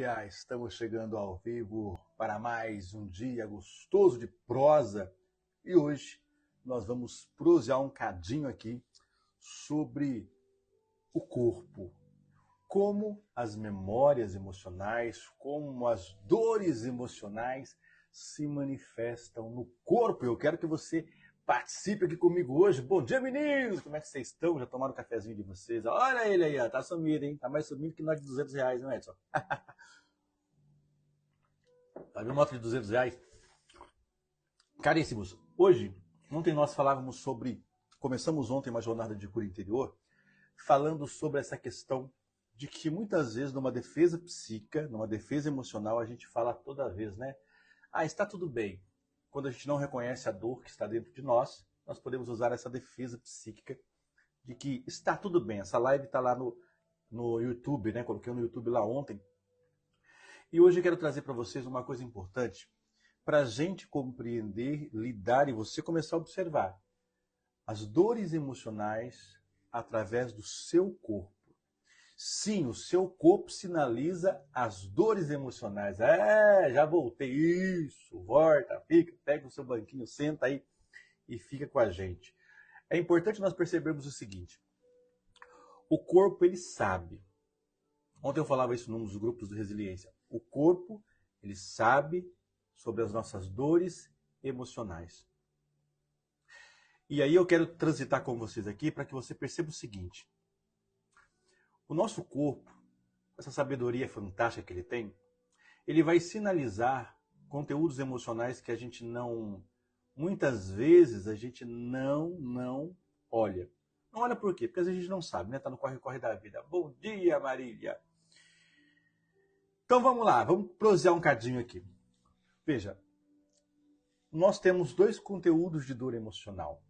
dia! Estamos chegando ao vivo para mais um dia gostoso de prosa e hoje nós vamos prosear um cadinho aqui sobre o corpo. Como as memórias emocionais, como as dores emocionais se manifestam no corpo. Eu quero que você participe aqui comigo hoje. Bom dia, meninos! Como é que vocês estão? Já tomaram o cafezinho de vocês? Olha ele aí, ó. Tá sumido, hein? Tá mais sumido que nota de R$200, não é, Edson? Tá vendo nota de R$200? Caríssimos, ontem nós falávamos sobre... Começamos ontem uma jornada de cura interior, falando sobre essa questão de que muitas vezes numa defesa psíquica, numa defesa emocional, a gente fala toda vez, né? Ah, está tudo bem. Quando a gente não reconhece a dor que está dentro de nós, nós podemos usar essa defesa psíquica de que está tudo bem. Essa live está lá no YouTube, né? Coloquei no YouTube lá ontem. E hoje eu quero trazer para vocês uma coisa importante para a gente compreender, lidar e você começar a observar as dores emocionais através do seu corpo. Sim, o seu corpo sinaliza as dores emocionais. Já voltei. Isso, volta, fica, pega o seu banquinho, senta aí e fica com a gente. É importante nós percebermos o seguinte. O corpo, ele sabe. Ontem eu falava isso num dos grupos de resiliência. O corpo, ele sabe sobre as nossas dores emocionais. E aí eu quero transitar com vocês aqui para que você perceba o seguinte. O nosso corpo, essa sabedoria fantástica que ele tem, ele vai sinalizar conteúdos emocionais que a gente não... Muitas vezes a gente não olha. Não olha por quê? Porque às vezes a gente não sabe, né? Tá no corre-corre da vida. Bom dia, Marília! Então vamos lá, vamos prosear um cadinho aqui. Veja, nós temos dois conteúdos de dor emocional,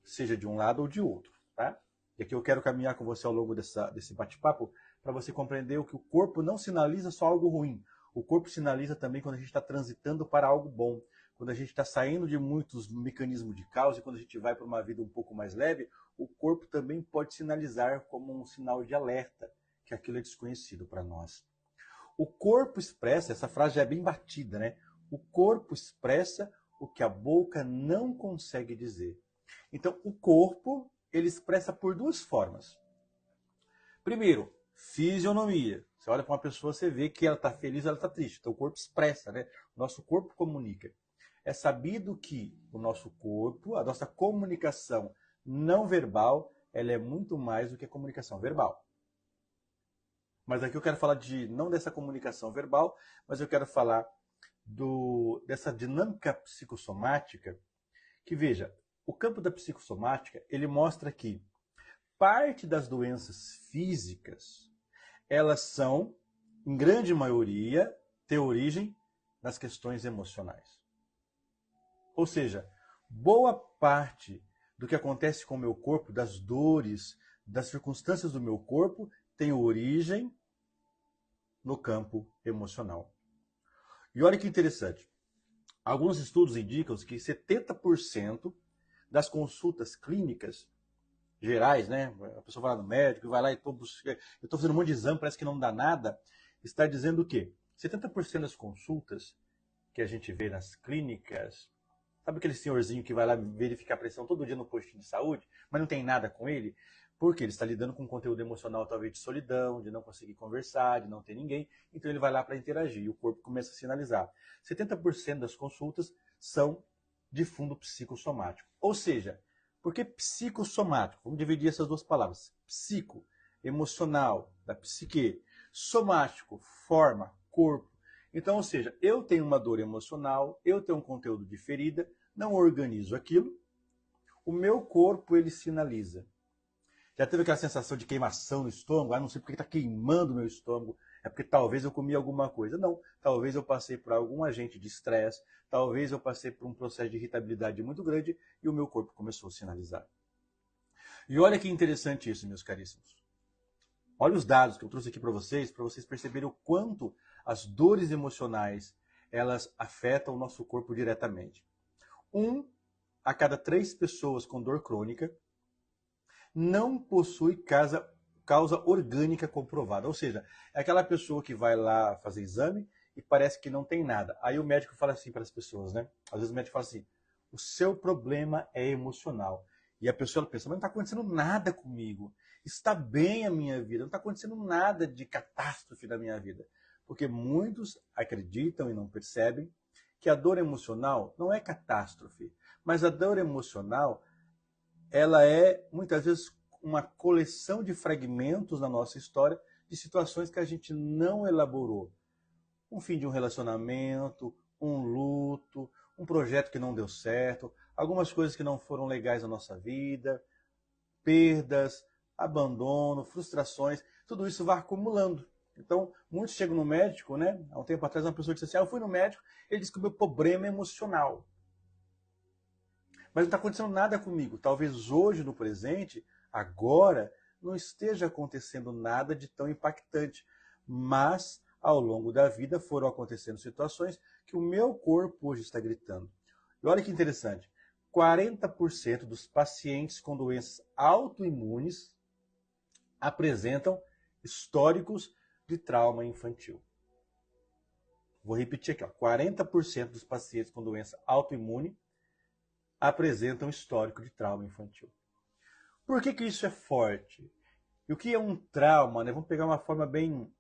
seja de um lado ou de outro, tá? E aqui eu quero caminhar com você ao longo desse bate-papo para você compreender o que o corpo não sinaliza só algo ruim. O corpo sinaliza também quando a gente está transitando para algo bom, quando a gente está saindo de muitos mecanismos de causa e quando a gente vai para uma vida um pouco mais leve, o corpo também pode sinalizar como um sinal de alerta, que aquilo é desconhecido para nós. O corpo expressa, essa frase já é bem batida, né? O corpo expressa o que a boca não consegue dizer. Então, o corpo, ele expressa por duas formas. Primeiro, fisionomia. Você olha para uma pessoa, você vê que ela está feliz ou ela está triste. Então, o corpo expressa, né? O nosso corpo comunica. É sabido que o nosso corpo, a nossa comunicação não verbal, ela é muito mais do que a comunicação verbal. Mas aqui eu quero falar não dessa comunicação verbal, mas eu quero falar dessa dinâmica psicossomática, que veja, o campo da psicossomática, ele mostra que parte das doenças físicas, elas são, em grande maioria, ter origem nas questões emocionais. Ou seja, boa parte do que acontece com o meu corpo, das dores, das circunstâncias do meu corpo, tem origem no campo emocional. E olha que interessante. Alguns estudos indicam que 70% das consultas clínicas gerais, né? A pessoa vai lá no médico, vai lá e eu estou fazendo um monte de exame, parece que não dá nada. Está dizendo o quê? 70% das consultas que a gente vê nas clínicas, sabe aquele senhorzinho que vai lá verificar a pressão todo dia no postinho de saúde, mas não tem nada com ele? Porque ele está lidando com um conteúdo emocional talvez de solidão, de não conseguir conversar, de não ter ninguém. Então ele vai lá para interagir e o corpo começa a sinalizar. 70% das consultas são de fundo psicossomático. Ou seja, por que psicossomático? Vamos dividir essas duas palavras. Psico, emocional, da psique. Somático, forma, corpo. Então, ou seja, eu tenho uma dor emocional, eu tenho um conteúdo de ferida, não organizo aquilo, o meu corpo ele sinaliza. Já teve aquela sensação de queimação no estômago? Ah, não sei porque está queimando o meu estômago. É porque talvez eu comi alguma coisa. Não, talvez eu passei por algum agente de estresse, talvez eu passei por um processo de irritabilidade muito grande e o meu corpo começou a sinalizar. E olha que interessante isso, meus caríssimos. Olha os dados que eu trouxe aqui para vocês perceberem o quanto as dores emocionais elas afetam o nosso corpo diretamente. 1 a cada 3 pessoas com dor crônica não possui causa orgânica comprovada. Ou seja, é aquela pessoa que vai lá fazer exame e parece que não tem nada. Aí o médico fala assim para as pessoas, né? Às vezes o médico fala assim, o seu problema é emocional. E a pessoa pensa, mas não está acontecendo nada comigo. Está bem a minha vida, não está acontecendo nada de catástrofe na minha vida. Porque muitos acreditam e não percebem que a dor emocional não é catástrofe, mas a dor emocional, ela é muitas vezes uma coleção de fragmentos na nossa história de situações que a gente não elaborou. Um fim de um relacionamento, um luto, um projeto que não deu certo, algumas coisas que não foram legais na nossa vida, perdas, abandono, frustrações, tudo isso vai acumulando. Então, muitos chegam no médico, né? Há um tempo atrás, uma pessoa disse assim, eu fui no médico, ele disse que o meu problema é emocional. Mas não está acontecendo nada comigo. Talvez hoje, no presente, agora, não esteja acontecendo nada de tão impactante. Mas, ao longo da vida, foram acontecendo situações que o meu corpo hoje está gritando. E olha que interessante, 40% dos pacientes com doenças autoimunes apresentam históricos de trauma infantil. Vou repetir aqui, ó, 40% dos pacientes com doença autoimune apresentam histórico de trauma infantil. Por que isso é forte? E o que é um trauma? Né? Vamos pegar uma forma bem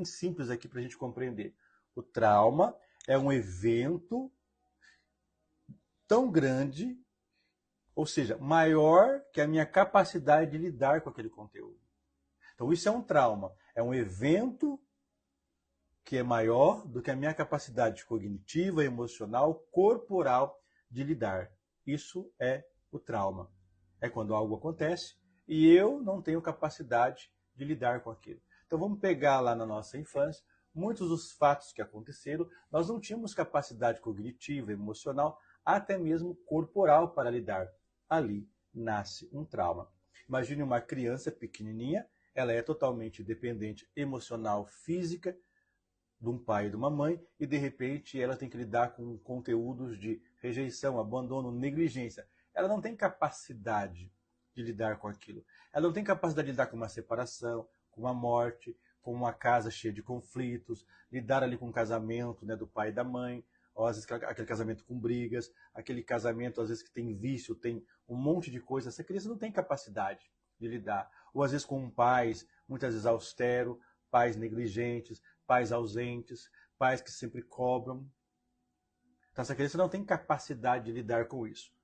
simples aqui para a gente compreender. O trauma é um evento tão grande, ou seja, maior que a minha capacidade de lidar com aquele conteúdo. Então isso é um trauma, é um evento que é maior do que a minha capacidade cognitiva, emocional, corporal de lidar. Isso é o trauma. É quando algo acontece e eu não tenho capacidade de lidar com aquilo. Então vamos pegar lá na nossa infância, muitos dos fatos que aconteceram, nós não tínhamos capacidade cognitiva, emocional, até mesmo corporal para lidar. Ali nasce um trauma. Imagine uma criança pequenininha, ela é totalmente dependente emocional, física, de um pai e de uma mãe, e de repente ela tem que lidar com conteúdos de rejeição, abandono, negligência. Ela não tem capacidade de lidar com aquilo. Ela não tem capacidade de lidar com uma separação, com uma morte, com uma casa cheia de conflitos, lidar ali com o casamento, né, do pai e da mãe, ou às vezes aquele casamento com brigas, aquele casamento às vezes que tem vício, tem um monte de coisa. Essa criança não tem capacidade de lidar. Ou às vezes com pais, muitas vezes austero, pais negligentes, pais ausentes, pais que sempre cobram. Então essa criança não tem capacidade de lidar com isso.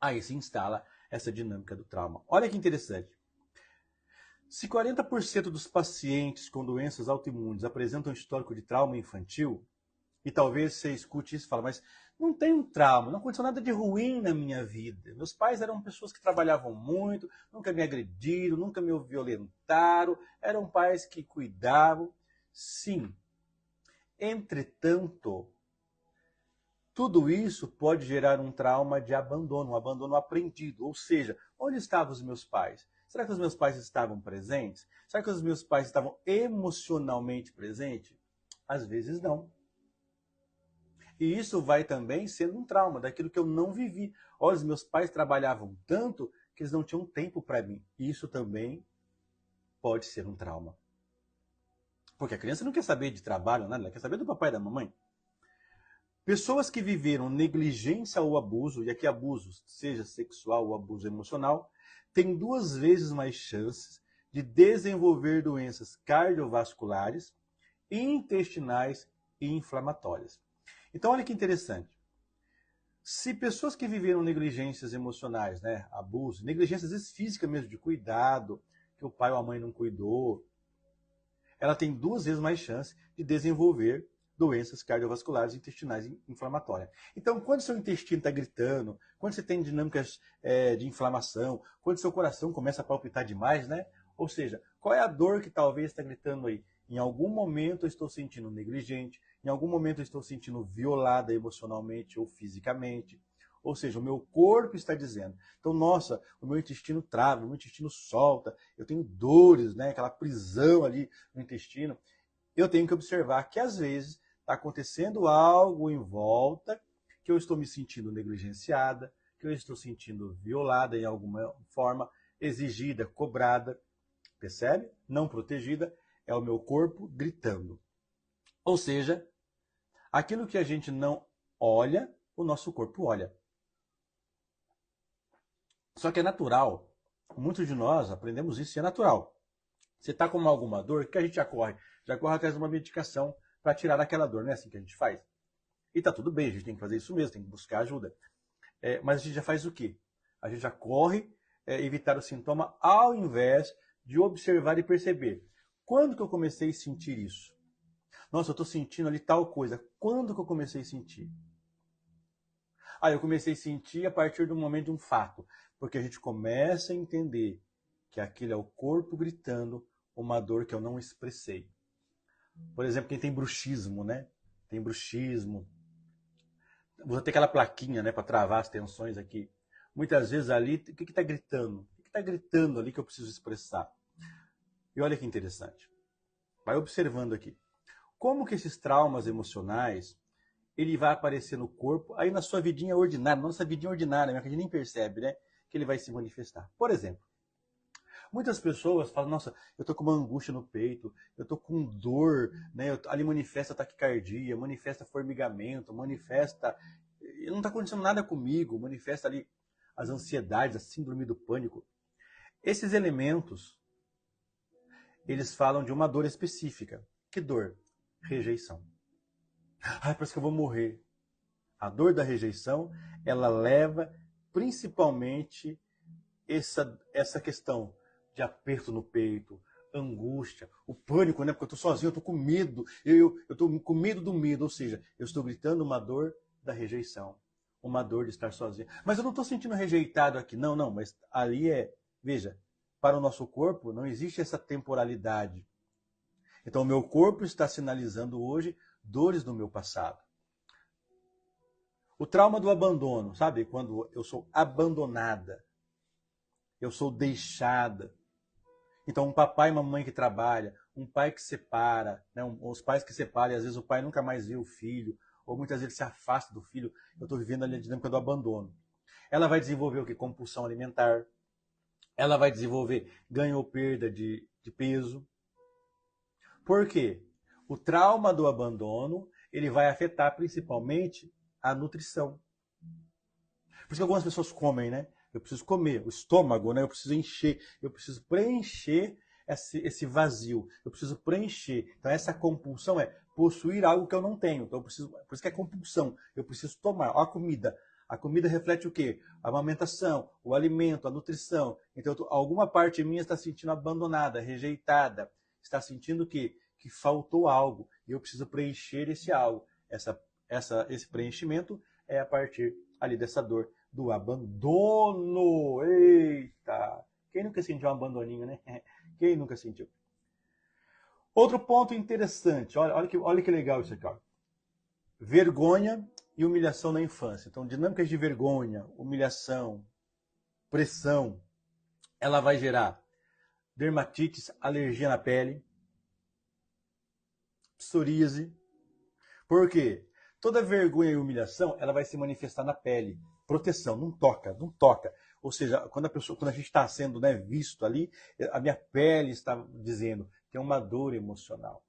Aí se instala essa dinâmica do trauma. Olha que interessante. Se 40% dos pacientes com doenças autoimunes apresentam histórico de trauma infantil, e talvez você escute isso e fale, mas não tem um trauma, não aconteceu nada de ruim na minha vida. Meus pais eram pessoas que trabalhavam muito, nunca me agrediram, nunca me violentaram, eram pais que cuidavam. Sim. Entretanto, tudo isso pode gerar um trauma de abandono, um abandono aprendido. Ou seja, onde estavam os meus pais? Será que os meus pais estavam presentes? Será que os meus pais estavam emocionalmente presentes? Às vezes não. E isso vai também sendo um trauma, daquilo que eu não vivi. Olha, os meus pais trabalhavam tanto que eles não tinham tempo para mim. Isso também pode ser um trauma. Porque a criança não quer saber de trabalho, nada, ela quer saber do papai e da mamãe. Pessoas que viveram negligência ou abuso, e aqui abuso, seja sexual ou abuso emocional, têm 2 vezes mais chances de desenvolver doenças cardiovasculares, intestinais e inflamatórias. Então, olha que interessante. Se pessoas que viveram negligências emocionais, né, abuso, negligência às vezes física mesmo, de cuidado, que o pai ou a mãe não cuidou, ela tem 2 vezes mais chance de desenvolver doenças cardiovasculares, intestinais e inflamatórias. Então, quando seu intestino está gritando, quando você tem dinâmicas de inflamação, quando seu coração começa a palpitar demais, né? Ou seja, qual é a dor que talvez está gritando aí? Em algum momento eu estou sentindo negligente, em algum momento eu estou sentindo violada emocionalmente ou fisicamente. Ou seja, o meu corpo está dizendo. Então, nossa, o meu intestino trava, o meu intestino solta, eu tenho dores, né? Aquela prisão ali no intestino. Eu tenho que observar que às vezes está acontecendo algo em volta, que eu estou me sentindo negligenciada, que eu estou sentindo violada em alguma forma, exigida, cobrada. Percebe? Não protegida é o meu corpo gritando. Ou seja, aquilo que a gente não olha, o nosso corpo olha. Só que é natural. Muitos de nós aprendemos isso e é natural. Você está com alguma dor, que a gente já corre atrás de uma medicação para tirar aquela dor, não é assim que a gente faz? E tá tudo bem, a gente tem que fazer isso mesmo, tem que buscar ajuda. Mas a gente já faz o quê? A gente já corre evitar o sintoma ao invés de observar e perceber. Quando que eu comecei a sentir isso? Nossa, eu estou sentindo ali tal coisa. Quando que eu comecei a sentir? Eu comecei a sentir a partir do momento de um fato. Porque a gente começa a entender que aquilo é o corpo gritando uma dor que eu não expressei. Por exemplo, quem tem bruxismo, né? Tem bruxismo. Vou ter aquela plaquinha, né, para travar as tensões aqui. Muitas vezes ali, o que está gritando? O que está gritando ali que eu preciso expressar? E olha que interessante. Vai observando aqui. Como que esses traumas emocionais, ele vai aparecer no corpo, aí na sua vidinha ordinária, nossa vidinha ordinária, que a gente nem percebe, né? Que ele vai se manifestar. Por exemplo, muitas pessoas falam, nossa, eu tô com uma angústia no peito, eu tô com dor, né? Ali manifesta taquicardia, manifesta formigamento, manifesta... Não está acontecendo nada comigo, manifesta ali as ansiedades, a síndrome do pânico. Esses elementos, eles falam de uma dor específica. Que dor? Rejeição. Parece que eu vou morrer. A dor da rejeição, ela leva principalmente essa questão de aperto no peito, angústia, o pânico, né? Porque eu estou sozinho, eu estou com medo, eu estou com medo do medo, ou seja, eu estou gritando uma dor da rejeição, uma dor de estar sozinho. Mas eu não estou sentindo rejeitado aqui, não, mas ali veja, para o nosso corpo não existe essa temporalidade. Então o meu corpo está sinalizando hoje dores do meu passado. O trauma do abandono, sabe? Quando eu sou abandonada, eu sou deixada. Então, um papai e uma mãe que trabalha, um pai que separa, né? Os pais que separam, e às vezes o pai nunca mais vê o filho, ou muitas vezes se afasta do filho. Eu estou vivendo ali a dinâmica do abandono. Ela vai desenvolver o quê? Compulsão alimentar. Ela vai desenvolver ganho ou perda de peso. Por quê? O trauma do abandono, ele vai afetar principalmente a nutrição. Por isso que algumas pessoas comem, né? Eu preciso comer, o estômago, né? Eu preciso encher, eu preciso preencher esse vazio, eu preciso preencher. Então essa compulsão é possuir algo que eu não tenho. Então eu preciso, por isso que é compulsão. Eu preciso tomar. Ó, a comida. A comida reflete o quê? A amamentação, o alimento, a nutrição. Então alguma parte minha está se sentindo abandonada, rejeitada, está sentindo que faltou algo e eu preciso preencher esse algo. Esse preenchimento é a partir ali dessa dor do abandono. Eita! Quem nunca sentiu um abandoninho, né? Quem nunca sentiu? Outro ponto interessante, olha que legal isso aqui. Ó. Vergonha e humilhação na infância. Então, dinâmicas de vergonha, humilhação, pressão, ela vai gerar dermatites, alergia na pele, psoríase. Por quê? Toda vergonha e humilhação, ela vai se manifestar na pele. Proteção, não toca. Ou seja, quando a gente está sendo, né, visto ali, a minha pele está dizendo que é uma dor emocional.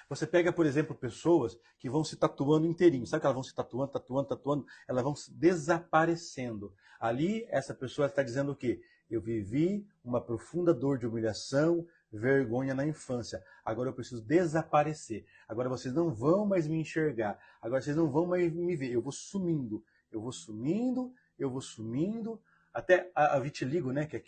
Você pega, por exemplo, pessoas que vão se tatuando inteirinho. Sabe que elas vão se tatuando, elas vão desaparecendo. Ali, essa pessoa está dizendo o quê? Eu vivi uma profunda dor de humilhação, vergonha na infância. Agora eu preciso desaparecer. Agora vocês não vão mais me enxergar. Agora vocês não vão mais me ver. Eu vou sumindo. Até a vitiligo, né, que é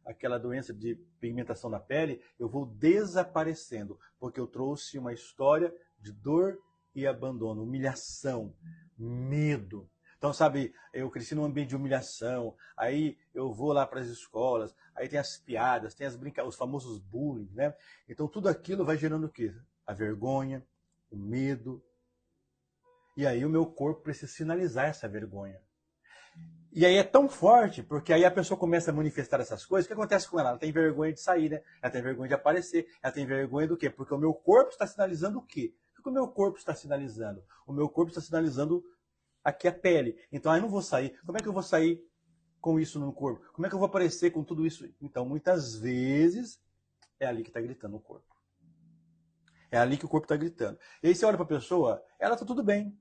aquela doença de pigmentação na pele, eu vou desaparecendo, porque eu trouxe uma história de dor e abandono, humilhação, medo. Então, sabe, eu cresci num ambiente de humilhação, aí eu vou lá para as escolas, aí tem as piadas, tem os famosos bullying, né? Então, tudo aquilo vai gerando o quê? A vergonha, o medo. E aí o meu corpo precisa sinalizar essa vergonha. E aí é tão forte, porque aí a pessoa começa a manifestar essas coisas, o que acontece com ela? Ela tem vergonha de sair, né? Ela tem vergonha de aparecer, ela tem vergonha do quê? Porque o meu corpo está sinalizando o quê? O que o meu corpo está sinalizando? O meu corpo está sinalizando aqui a pele. Então, eu não vou sair. Como é que eu vou sair com isso no corpo? Como é que eu vou aparecer com tudo isso? Então, muitas vezes, é ali que está gritando o corpo. É ali que o corpo está gritando. E aí você olha para a pessoa, ela está tudo bem.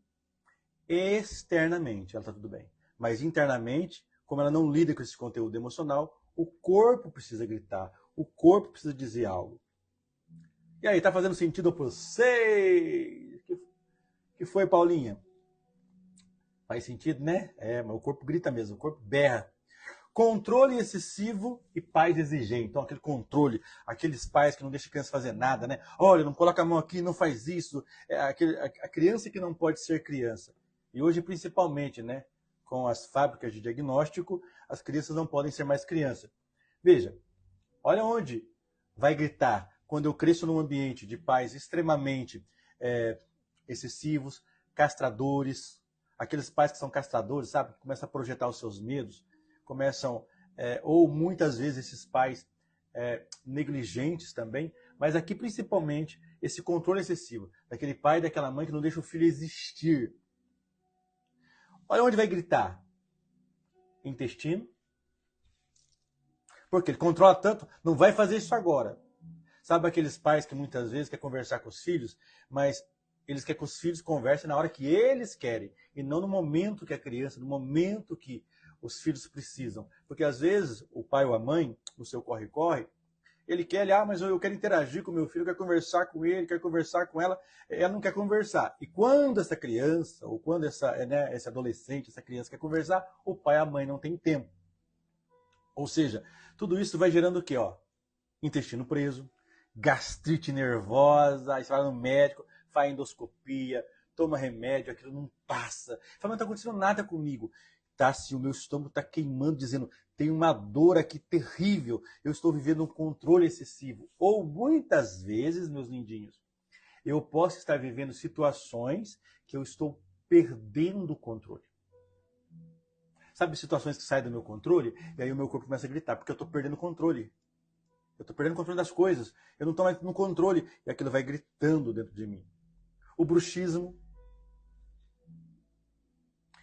Externamente ela está tudo bem. Mas internamente, como ela não lida com esse conteúdo emocional, o corpo precisa gritar. O corpo precisa dizer algo. E aí, está fazendo sentido para você? Que foi, Paulinha? Faz sentido, né? Mas o corpo grita mesmo, o corpo berra. Controle excessivo e pais exigentes. Então, aquele controle, aqueles pais que não deixam a criança fazer nada, né? Olha, não coloca a mão aqui, não faz isso. A criança que não pode ser criança. E hoje, principalmente, né, com as fábricas de diagnóstico, as crianças não podem ser mais crianças. Veja, olha onde vai gritar quando eu cresço num ambiente de pais extremamente excessivos, castradores, aqueles pais que são castradores, sabe? Que começam a projetar os seus medos, começam, ou muitas vezes esses pais negligentes também, mas aqui principalmente esse controle excessivo, daquele pai e daquela mãe que não deixa o filho existir. Olha onde vai gritar. Intestino. Porque ele controla tanto, não vai fazer isso agora. Sabe aqueles pais que muitas vezes querem conversar com os filhos, mas eles querem que os filhos conversem na hora que eles querem, e não no momento que a criança, no momento que os filhos precisam. Porque às vezes o pai ou a mãe, no seu corre-corre, ele quer, mas eu quero interagir com o meu filho, eu quero conversar com ele, quero conversar com ela, ela não quer conversar. E quando essa criança, ou quando esse adolescente, essa criança quer conversar, o pai e a mãe não têm tempo. Ou seja, tudo isso vai gerando o quê? Intestino preso, gastrite nervosa, aí você vai no médico, faz endoscopia, toma remédio, aquilo não passa. Fala, não está acontecendo nada comigo. Tá, se o meu estômago está queimando, dizendo, tem uma dor aqui terrível, eu estou vivendo um controle excessivo. Ou muitas vezes, meus lindinhos, eu posso estar vivendo situações que eu estou perdendo o controle. Sabe situações que saem do meu controle? E aí o meu corpo começa a gritar, porque eu estou perdendo o controle. Eu estou perdendo o controle das coisas. Eu não estou mais no controle. E aquilo vai gritando dentro de mim. O bruxismo,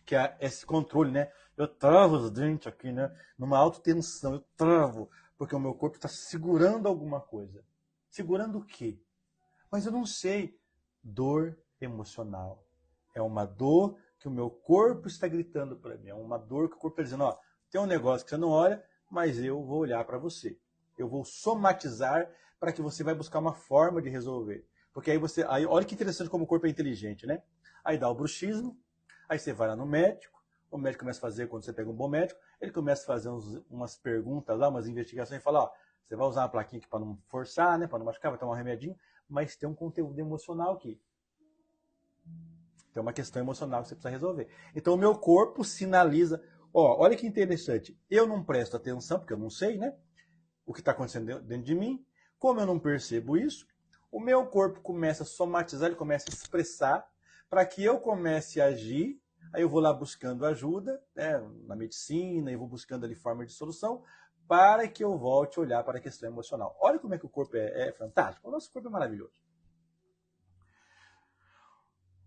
que é esse controle, né? Eu travo os dentes aqui, né? Numa alta tensão, eu travo, porque o meu corpo está segurando alguma coisa. Segurando o quê? Mas eu não sei. Dor emocional. É uma dor que o meu corpo está gritando para mim. É uma dor que o corpo está dizendo, tem um negócio que você não olha, mas eu vou olhar para você. Eu vou somatizar para que você vai buscar uma forma de resolver. Porque aí olha que interessante como o corpo é inteligente, né? Aí dá o bruxismo, aí você vai lá no médico, o médico começa a fazer, quando você pega um bom médico, ele começa a fazer umas perguntas lá, umas investigações e fala, você vai usar uma plaquinha aqui para não forçar, né, para não machucar, vai tomar um remedinho, mas tem um conteúdo emocional aqui. Tem uma questão emocional que você precisa resolver. Então o meu corpo sinaliza, olha que interessante, eu não presto atenção, porque eu não sei, né, o que está acontecendo dentro de mim, como eu não percebo isso, o meu corpo começa a somatizar, ele começa a expressar, para que eu comece a agir, aí eu vou lá buscando ajuda, né, na medicina, eu vou buscando ali forma de solução, para que eu volte a olhar para a questão emocional. Olha como é que o corpo é fantástico, o nosso corpo é maravilhoso.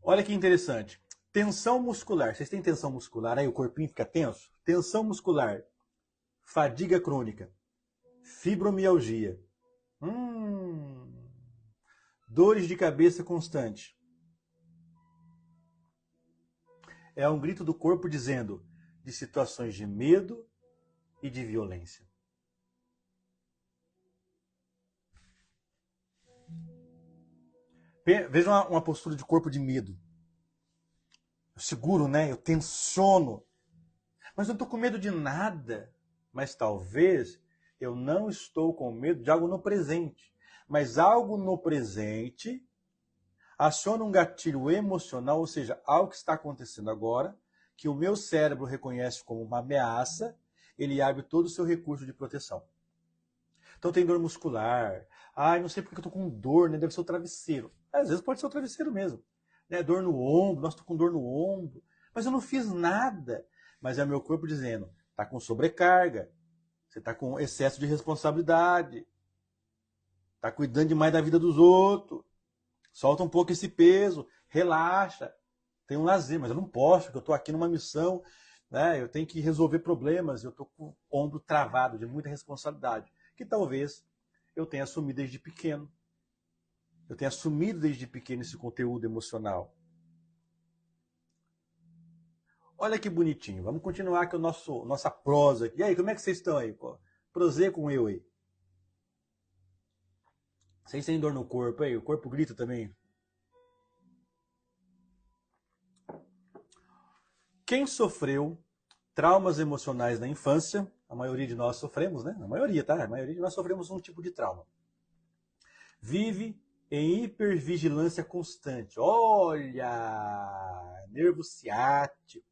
Olha que interessante. Tensão muscular. Vocês têm tensão muscular? Aí o corpinho fica tenso? Tensão muscular. Fadiga crônica. Fibromialgia. Dores de cabeça constante. É um grito do corpo dizendo de situações de medo e de violência. Veja uma postura de corpo de medo. Eu seguro, né? Eu tensiono. Mas eu não estou com medo de nada. Mas talvez eu não estou com medo de algo no presente. Mas algo no presente aciona um gatilho emocional, ou seja, algo que está acontecendo agora, que o meu cérebro reconhece como uma ameaça, ele abre todo o seu recurso de proteção. Então tem dor muscular. Não sei porque eu estou com dor, né? Deve ser o travesseiro. Às vezes pode ser o travesseiro mesmo. Né? Dor no ombro, nossa, estou com dor no ombro. Mas eu não fiz nada. Mas é o meu corpo dizendo, está com sobrecarga. Você está com excesso de responsabilidade. Está cuidando demais da vida dos outros. Solta um pouco esse peso. Relaxa. Tem um lazer, mas eu não posso, porque eu estou aqui numa missão. Né? Eu tenho que resolver problemas. Eu estou com o ombro travado, de muita responsabilidade. Que talvez eu tenho assumido desde pequeno. Eu tenho assumido desde pequeno esse conteúdo emocional. Olha que bonitinho. Vamos continuar com a nossa prosa aqui. E aí, como é que vocês estão aí? Prosê com eu aí. Vocês têm dor no corpo aí? O corpo grita também. Quem sofreu traumas emocionais na infância, a maioria de nós sofremos, né? A maioria, tá? A maioria de nós sofremos um tipo de trauma. Vive em hipervigilância constante. Olha! Nervo ciático.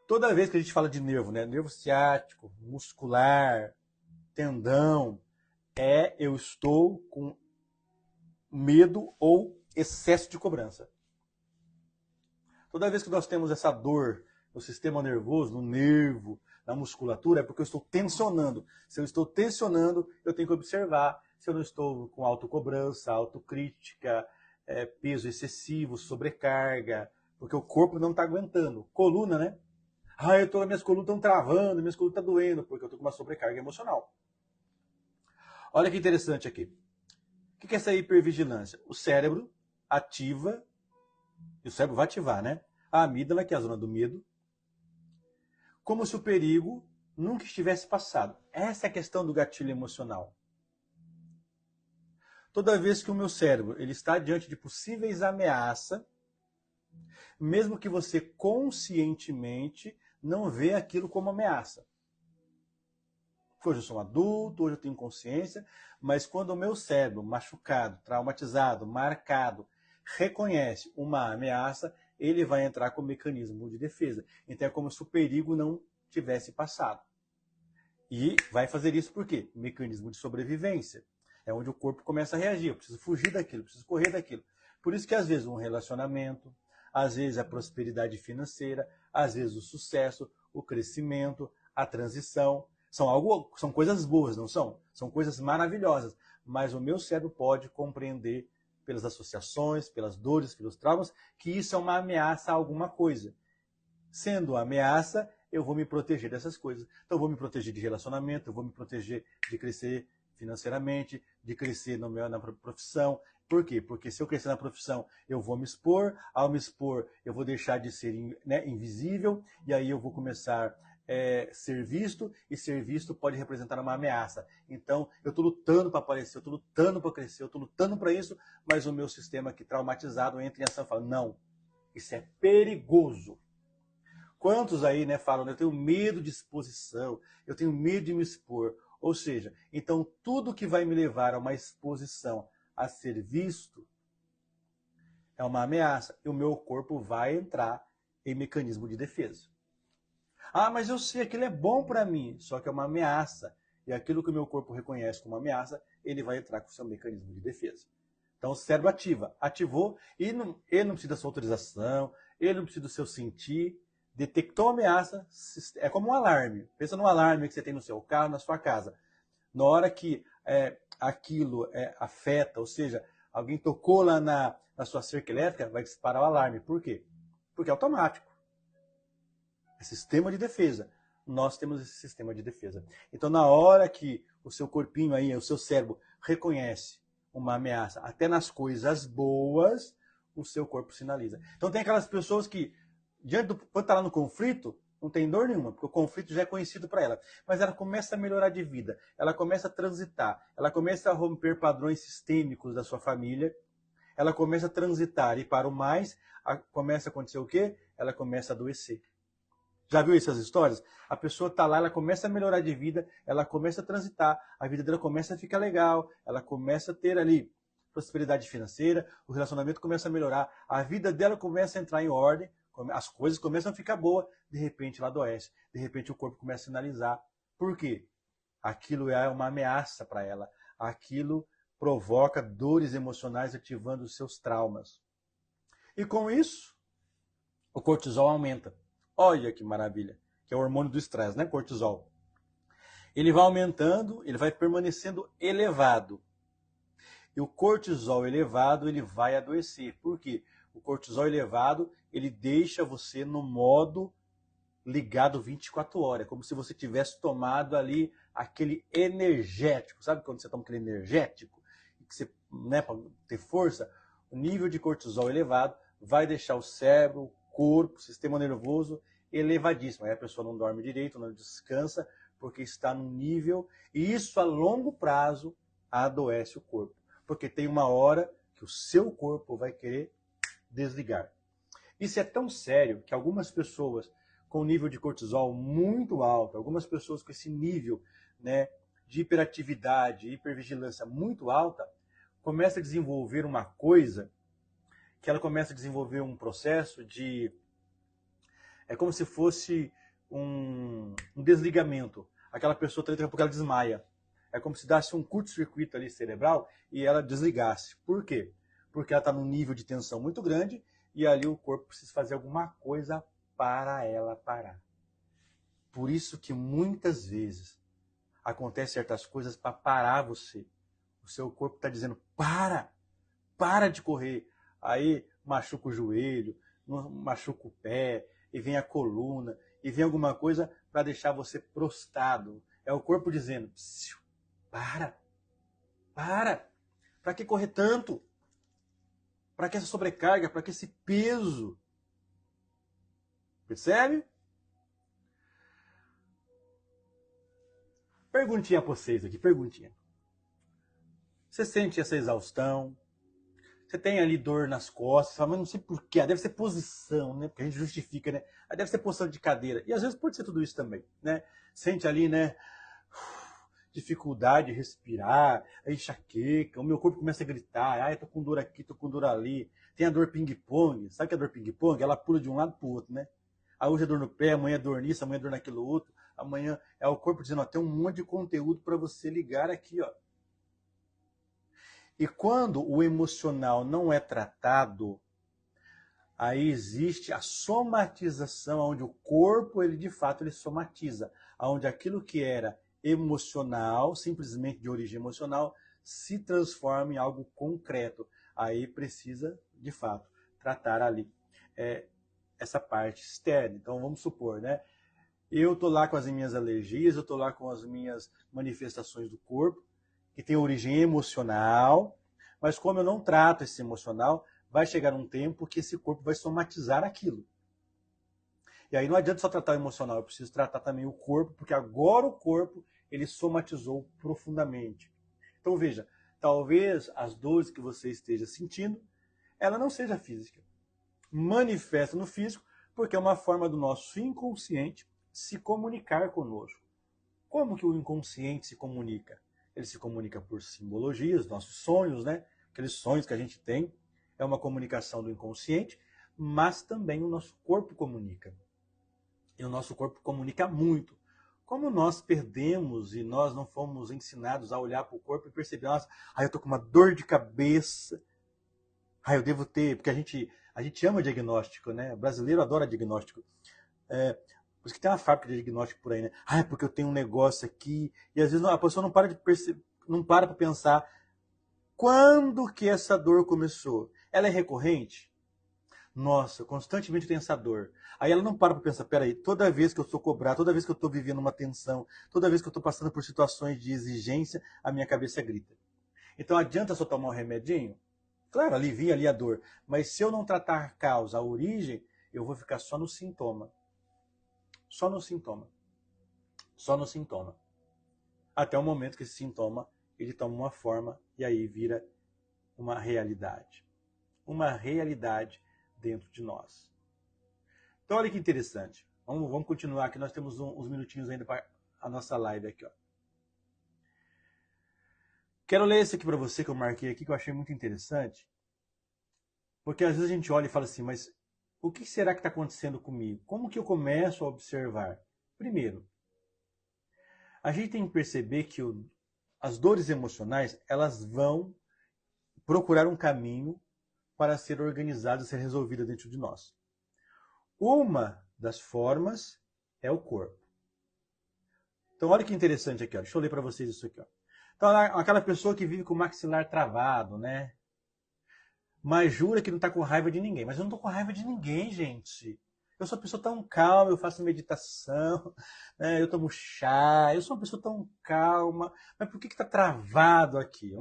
Toda vez que a gente fala de nervo, né? Nervo ciático, muscular, tendão, eu estou com medo ou excesso de cobrança. Toda vez que nós temos essa dor no sistema nervoso, no nervo, na musculatura, é porque eu estou tensionando. Se eu estou tensionando, eu tenho que observar se eu não estou com autocobrança, autocrítica, peso excessivo, sobrecarga, porque o corpo não está aguentando. Coluna, né? Minhas colunas estão travando, minhas colunas estão doendo, porque eu estou com uma sobrecarga emocional. Olha que interessante aqui. O que é essa hipervigilância? O cérebro ativa, e o cérebro vai ativar, né? A amígdala, que é a zona do medo, como se o perigo nunca estivesse passado. Essa é a questão do gatilho emocional. Toda vez que o meu cérebro ele está diante de possíveis ameaças, mesmo que você conscientemente não vê aquilo como ameaça. Hoje eu sou um adulto, hoje eu tenho consciência, mas quando o meu cérebro machucado, traumatizado, marcado, reconhece uma ameaça, ele vai entrar com o mecanismo de defesa. Então é como se o perigo não tivesse passado. E vai fazer isso por quê? Mecanismo de sobrevivência. É onde o corpo começa a reagir. Eu preciso fugir daquilo, eu preciso correr daquilo. Por isso que às vezes um relacionamento, às vezes a prosperidade financeira, às vezes o sucesso, o crescimento, a transição, são coisas boas, não são? São coisas maravilhosas. Mas o meu cérebro pode compreender pelas associações, pelas dores, pelos traumas, que isso é uma ameaça a alguma coisa. Sendo uma ameaça, eu vou me proteger dessas coisas. Então eu vou me proteger de relacionamento, eu vou me proteger de crescer financeiramente, de crescer na profissão. Por quê? Porque se eu crescer na profissão, eu vou me expor. Ao me expor, eu vou deixar de ser invisível, e aí eu vou começar a ser visto, e ser visto pode representar uma ameaça. Então, eu estou lutando para aparecer, eu estou lutando para crescer, eu estou lutando para isso, mas o meu sistema aqui traumatizado entra em ação e fala, não, isso é perigoso. Quantos aí falam, eu tenho medo de exposição, eu tenho medo de me expor. Ou seja, então tudo que vai me levar a uma exposição a ser visto é uma ameaça. E o meu corpo vai entrar em mecanismo de defesa. Ah, mas eu sei, aquilo é bom para mim, só que é uma ameaça. E aquilo que o meu corpo reconhece como ameaça, ele vai entrar com o seu mecanismo de defesa. Então o cérebro ativa. Ativou, e ele não precisa da sua autorização, ele não precisa do seu sentir. Detectou a ameaça, é como um alarme. Pensa num alarme que você tem no seu carro, na sua casa. Na hora que aquilo afeta, ou seja, alguém tocou lá na sua cerca elétrica, vai disparar o alarme. Por quê? Porque é automático. É sistema de defesa. Nós temos esse sistema de defesa. Então, na hora que o seu corpinho aí, o seu cérebro, reconhece uma ameaça, até nas coisas boas, o seu corpo sinaliza. Então, tem aquelas pessoas que, quando está lá no conflito, não tem dor nenhuma, porque o conflito já é conhecido para ela. Mas ela começa a melhorar de vida, ela começa a transitar, ela começa a romper padrões sistêmicos da sua família, ela começa a transitar e para o mais, começa a acontecer o quê? Ela começa a adoecer. Já viu essas histórias? A pessoa está lá, ela começa a melhorar de vida, ela começa a transitar, a vida dela começa a ficar legal, ela começa a ter ali prosperidade financeira, o relacionamento começa a melhorar, a vida dela começa a entrar em ordem, as coisas começam a ficar boas, de repente ela adoece, de repente o corpo começa a sinalizar. Por quê? Aquilo é uma ameaça para ela, aquilo provoca dores emocionais ativando os seus traumas. E com isso, o cortisol aumenta. Olha que maravilha, que é o hormônio do estresse, né? Cortisol. Ele vai aumentando, ele vai permanecendo elevado. E o cortisol elevado, ele vai adoecer. Por quê? O cortisol elevado, ele deixa você no modo ligado 24 horas, como se você tivesse tomado ali aquele energético. Sabe quando você toma aquele energético? Que você, né, para ter força, o nível de cortisol elevado vai deixar o cérebro, o corpo, o sistema nervoso elevadíssimo. Aí a pessoa não dorme direito, não descansa, porque está num nível, e isso a longo prazo adoece o corpo. Porque tem uma hora que o seu corpo vai querer desligar. Isso é tão sério que algumas pessoas com nível de cortisol muito alto, algumas pessoas com esse nível, né, de hiperatividade, hipervigilância muito alta, começa a desenvolver uma coisa que ela começa a desenvolver um processo de... É como se fosse um desligamento. Aquela pessoa, daqui a pouco ela desmaia. É como se desse um curto-circuito ali cerebral e ela desligasse. Por quê? Porque ela está num nível de tensão muito grande e ali o corpo precisa fazer alguma coisa para ela parar. Por isso que muitas vezes acontecem certas coisas para parar você. O seu corpo está dizendo, para de correr. Aí machuca o joelho, machuca o pé, e vem a coluna, e vem alguma coisa para deixar você prostrado. É o corpo dizendo, para. Para que correr tanto? Para que essa sobrecarga? Para que esse peso? Percebe? Perguntinha para vocês aqui, perguntinha. Você sente essa exaustão? Você tem ali dor nas costas, mas não sei porquê. Deve ser posição, né? Porque a gente justifica, né? Deve ser posição de cadeira. E às vezes pode ser tudo isso também, né? Sente ali, né? Dificuldade de respirar, a enxaqueca, o meu corpo começa a gritar, eu tô com dor aqui, tô com dor ali. Tem a dor ping-pong, sabe que é a dor ping-pong? Ela pula de um lado pro outro, né? Aí hoje é dor no pé, amanhã é dor nisso, amanhã é dor naquilo outro, amanhã é o corpo dizendo, ó, tem um monte de conteúdo para você ligar aqui, ó. E quando o emocional não é tratado, aí existe a somatização, onde o corpo, ele de fato, ele somatiza, onde aquilo que era emocional, simplesmente de origem emocional, se transforma em algo concreto. Aí precisa, de fato, tratar ali essa parte externa. Então, vamos supor, né? Eu estou lá com as minhas alergias, eu estou lá com as minhas manifestações do corpo, que tem origem emocional, mas como eu não trato esse emocional, vai chegar um tempo que esse corpo vai somatizar aquilo. E aí não adianta só tratar o emocional, eu preciso tratar também o corpo, porque agora o corpo, ele somatizou profundamente. Então veja, talvez as dores que você esteja sentindo, ela não seja física. Manifesta no físico, porque é uma forma do nosso inconsciente se comunicar conosco. Como que o inconsciente se comunica? Ele se comunica por simbologias, nossos sonhos, né? Aqueles sonhos que a gente tem, é uma comunicação do inconsciente, mas também o nosso corpo comunica. E o nosso corpo comunica muito. Como nós perdemos e nós não fomos ensinados a olhar para o corpo e perceber, nossa, eu estou com uma dor de cabeça, eu devo ter, porque a gente ama diagnóstico, né? O brasileiro adora diagnóstico. Por isso que tem uma fábrica de diagnóstico por aí, né? É porque eu tenho um negócio aqui, e às vezes a pessoa não para para pensar quando que essa dor começou. Ela é recorrente? Nossa, constantemente tem essa dor. Aí ela não para pensar, peraí, toda vez que eu sou cobrado, toda vez que eu estou vivendo uma tensão, toda vez que eu estou passando por situações de exigência, a minha cabeça grita. Então adianta só tomar um remedinho? Claro, alivia ali a dor. Mas se eu não tratar a causa, a origem, eu vou ficar só no sintoma. Só no sintoma. Só no sintoma. Até o momento que esse sintoma, ele toma uma forma e aí vira uma realidade. Uma realidade dentro de nós. Então olha que interessante. Vamos continuar aqui, nós temos uns minutinhos ainda para a nossa live aqui, ó. Quero ler esse aqui para você que eu marquei aqui, que eu achei muito interessante. Porque às vezes a gente olha e fala assim, mas o que será que está acontecendo comigo? Como que eu começo a observar? Primeiro, a gente tem que perceber que as dores emocionais, elas vão procurar um caminho para ser organizadas, ser resolvidas dentro de nós. Uma das formas é o corpo. Então olha que interessante aqui, ó. Deixa eu ler para vocês isso aqui, ó. Então aquela pessoa que vive com o maxilar travado, né? Mas jura que não está com raiva de ninguém. Mas eu não estou com raiva de ninguém, gente. Eu sou uma pessoa tão calma, eu faço meditação, né, eu tomo chá, eu sou uma pessoa tão calma. Mas por que está travado aqui?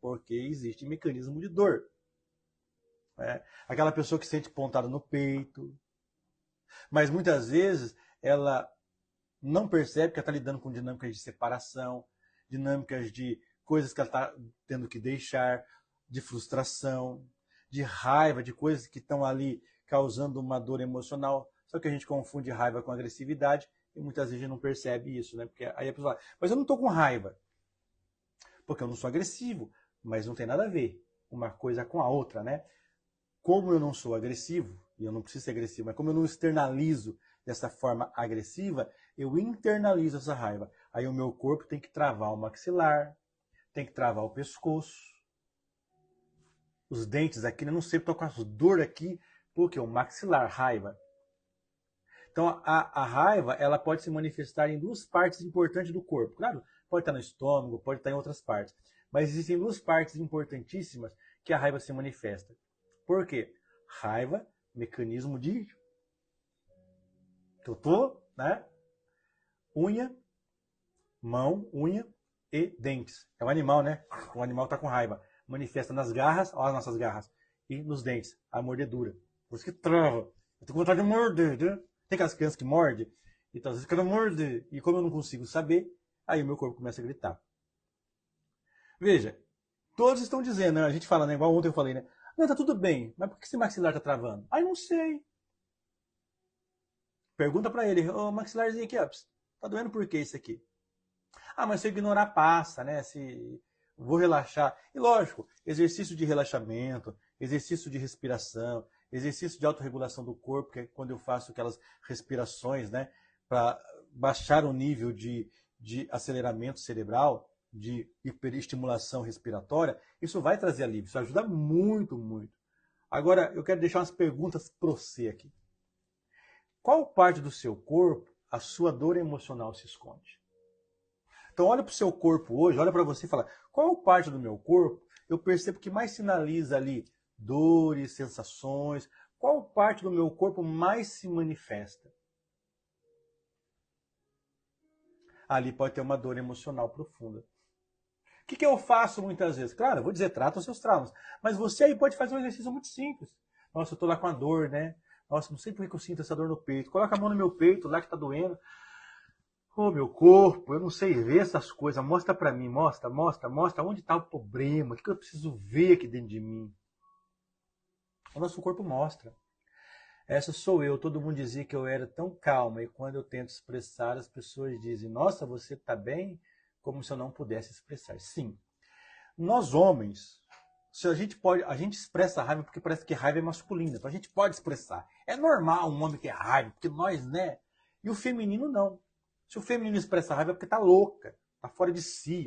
Porque existe mecanismo de dor. Né? Aquela pessoa que sente pontada no peito. Mas muitas vezes ela não percebe que ela está lidando com dinâmicas de separação, dinâmicas de coisas que ela está tendo que deixar, de frustração, de raiva, de coisas que estão ali causando uma dor emocional. Só que a gente confunde raiva com agressividade e muitas vezes a gente não percebe isso, né? Porque aí a pessoa fala, mas eu não estou com raiva, porque eu não sou agressivo, mas não tem nada a ver uma coisa com a outra, né? Como eu não sou agressivo, e eu não preciso ser agressivo, mas como eu não externalizo dessa forma agressiva, eu internalizo essa raiva. Aí o meu corpo tem que travar o maxilar, tem que travar o pescoço, os dentes aqui, eu não sei, estou com a dor aqui, porque o maxilar, raiva. Então a raiva ela pode se manifestar em duas partes importantes do corpo. Claro, pode estar no estômago, pode estar em outras partes. Mas existem duas partes importantíssimas que a raiva se manifesta. Por quê? Raiva, mecanismo de... Eu tô, né? Unha, mão, unha e dentes. É um animal, né? O animal está com raiva. Manifesta nas garras, olha as nossas garras, e nos dentes, a mordedura. Por isso que trava. Eu tô com vontade de morder, né? Tem aquelas crianças que mordem, então às vezes eu quero morder. E como eu não consigo saber, aí o meu corpo começa a gritar. Veja, todos estão dizendo, né? A gente fala, né? Igual ontem eu falei, né? Não, tá tudo bem, mas por que esse maxilar tá travando? Ah, não sei. Pergunta pra ele, ô maxilarzinho aqui, ó, tá doendo por que isso aqui? Ah, mas se eu ignorar, passa, né? Se vou relaxar. E lógico, exercício de relaxamento, exercício de respiração, exercício de autorregulação do corpo, que é quando eu faço aquelas respirações, né? Para baixar o nível de aceleramento cerebral, de hiperestimulação respiratória, isso vai trazer alívio. Isso ajuda muito, muito. Agora, eu quero deixar umas perguntas para você aqui. Qual parte do seu corpo a sua dor emocional se esconde? Então olha para o seu corpo hoje, olha para você e fala, qual parte do meu corpo eu percebo que mais sinaliza ali dores, sensações? Qual parte do meu corpo mais se manifesta? Ali pode ter uma dor emocional profunda. O que eu faço muitas vezes? Claro, eu vou dizer, trata os seus traumas. Mas você aí pode fazer um exercício muito simples. Nossa, eu estou lá com a dor, né? Nossa, não sei por que eu sinto essa dor no peito. Coloca a mão no meu peito, lá que está doendo. Ô, meu corpo, eu não sei ver essas coisas. Mostra pra mim, mostra onde está o problema, o que eu preciso ver aqui dentro de mim. O nosso corpo mostra. Essa sou eu. Todo mundo dizia que eu era tão calma e quando eu tento expressar, as pessoas dizem, nossa, você está bem? Como se eu não pudesse expressar. Sim. Nós homens, se a gente expressa raiva porque parece que raiva é masculina. Então a gente pode expressar. É normal um homem ter raiva, porque nós, né? E o feminino não. Se o feminino expressa raiva é porque tá louca, tá fora de si,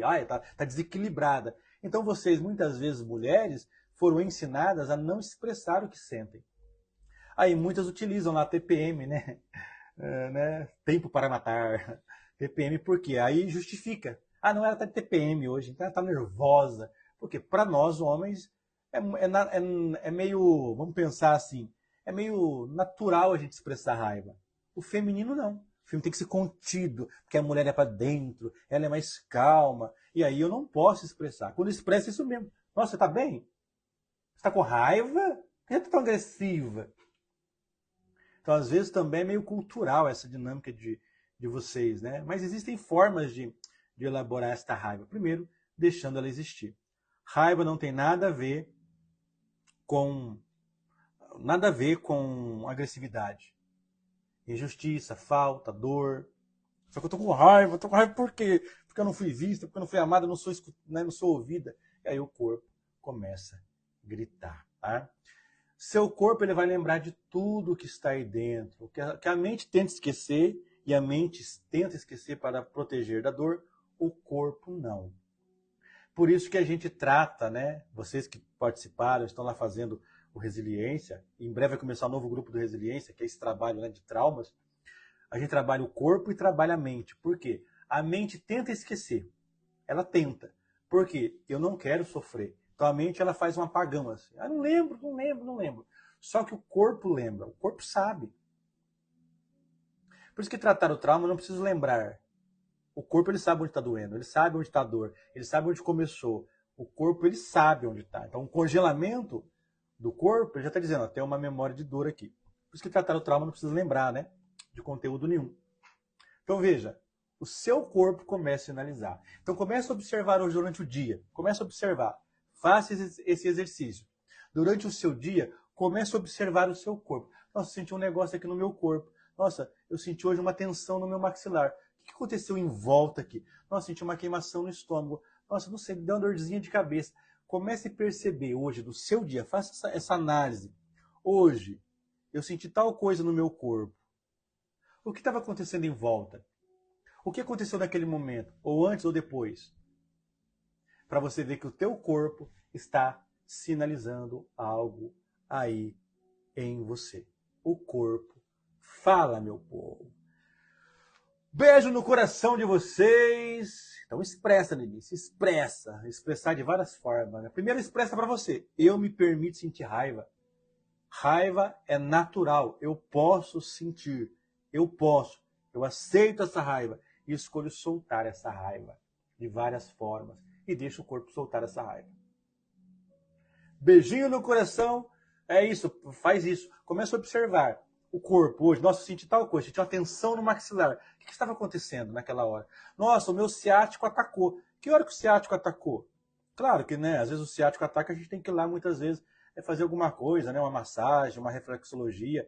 tá desequilibrada. Então vocês, muitas vezes, mulheres, foram ensinadas a não expressar o que sentem. Aí muitas utilizam lá TPM, né? Tempo para matar. TPM por quê? Aí justifica. Ah, não, ela tá de TPM hoje, então ela tá nervosa. Porque para nós, homens, é meio, vamos pensar assim, é meio natural a gente expressar raiva. O feminino não. O filme tem que ser contido, porque a mulher é para dentro, ela é mais calma. E aí eu não posso expressar. Quando expressa isso mesmo. Nossa, você tá bem? Você tá com raiva? Por que você tá tão agressiva? Então, às vezes, também é meio cultural essa dinâmica de vocês, né? Mas existem formas de elaborar esta raiva. Primeiro, deixando ela existir. Raiva não tem nada a ver com agressividade. Injustiça, falta, dor. Só que eu tô com raiva por quê? Porque eu não fui vista, porque eu não fui amada, eu não sou, né, não sou ouvida. E aí o corpo começa a gritar, tá? Seu corpo ele vai lembrar de tudo que está aí dentro. Que a mente tenta esquecer, e a mente tenta esquecer para proteger da dor, o corpo não. Por isso que a gente trata, né? Vocês que participaram, estão lá fazendo o Resiliência, em breve vai começar um novo grupo do Resiliência, que é esse trabalho, né, de traumas. A gente trabalha o corpo e trabalha a mente. Por quê? A mente tenta esquecer. Ela tenta. Por quê? Eu não quero sofrer. Então a mente ela faz um apagão assim. Ah, não lembro. Só que o corpo lembra. O corpo sabe. Por isso que tratar o trauma eu não preciso lembrar. O corpo ele sabe onde está doendo, ele sabe onde está a dor, ele sabe onde começou. O corpo ele sabe onde está. Então o congelamento do corpo ele já está dizendo, ó, tem uma memória de dor aqui. Por isso que tratar o trauma não precisa lembrar, né? De conteúdo nenhum. Então veja, o seu corpo começa a sinalizar. Então começa a observar hoje durante o dia. Começa a observar. Faça esse exercício. Durante o seu dia, comece a observar o seu corpo. Nossa, eu senti um negócio aqui no meu corpo. Nossa, eu senti hoje uma tensão no meu maxilar. O que aconteceu em volta aqui? Nossa, senti uma queimação no estômago. Nossa, não sei, me deu uma dorzinha de cabeça. Comece a perceber hoje do seu dia. Faça essa análise. Hoje, eu senti tal coisa no meu corpo. O que estava acontecendo em volta? O que aconteceu naquele momento? Ou antes ou depois? Para você ver que o teu corpo está sinalizando algo aí em você. O corpo fala, meu povo. Beijo no coração de vocês. Então expressa, Lenice, expressa. Expressar de várias formas. Né? Primeiro expressa para você. Eu me permito sentir raiva. Raiva é natural. Eu posso sentir. Eu posso. Eu aceito essa raiva. E escolho soltar essa raiva de várias formas. E deixo o corpo soltar essa raiva. Beijinho no coração. É isso, faz isso. Começa a observar o corpo hoje. Nossa, eu senti tal coisa, senti uma tensão no maxilar. O que estava acontecendo naquela hora? Nossa, o meu ciático atacou. Que hora que o ciático atacou? Claro que, né, às vezes o ciático ataca, a gente tem que ir lá muitas vezes fazer alguma coisa, né, uma massagem, uma reflexologia.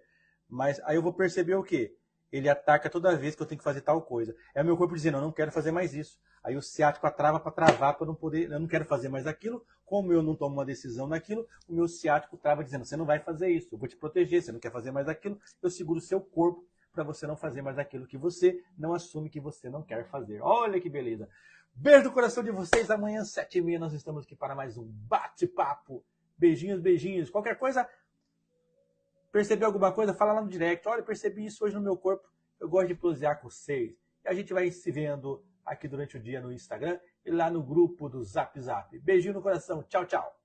Mas aí eu vou perceber o quê? Ele ataca toda vez que eu tenho que fazer tal coisa. É o meu corpo dizendo, eu não quero fazer mais isso. Aí o ciático atrava para travar, para não poder, eu não quero fazer mais aquilo. Como eu não tomo uma decisão naquilo, o meu ciático trava dizendo, você não vai fazer isso, eu vou te proteger, você não quer fazer mais aquilo, eu seguro o seu corpo para você não fazer mais aquilo que você não assume que você não quer fazer. Olha que beleza. Beijo do coração de vocês, amanhã 7h30 nós estamos aqui para mais um bate-papo. Beijinhos, beijinhos. Qualquer coisa, percebeu alguma coisa, fala lá no direct. Olha, percebi isso hoje no meu corpo, eu gosto de prosear com vocês. E a gente vai se vendo aqui durante o dia no Instagram e lá no grupo do Zap Zap. Beijinho no coração. Tchau, tchau.